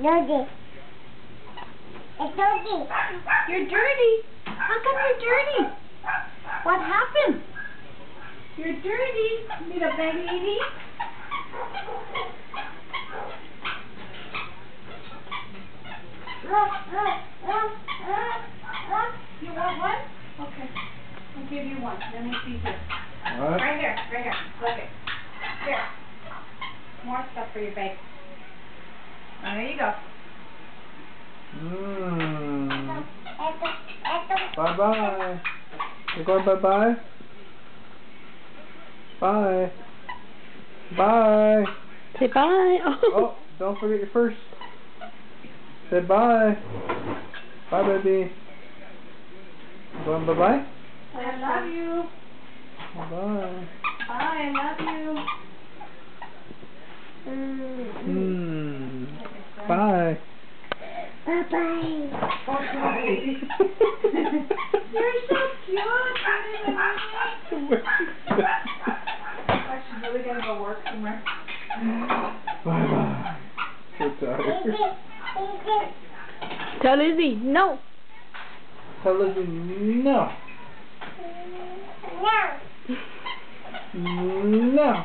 Dirty. It's dirty. You're dirty? How come you're dirty? What happened? You're dirty, little baby. You want one? Okay. I'll give you one. Let me see here. What? Right here. Look it. Here. More stuff for your bag. There you go. Bye-bye. You're going bye-bye? Bye. Bye. Say bye. Oh, don't forget your first. Say bye. Bye, baby. You going bye-bye? I love you. Bye. Bye, I love you. Bye. Bye-bye. You're so cute. She's really gonna go work somewhere. Bye-bye. So tired. Tell Izzy, no. Tell Lizzie no. No. No.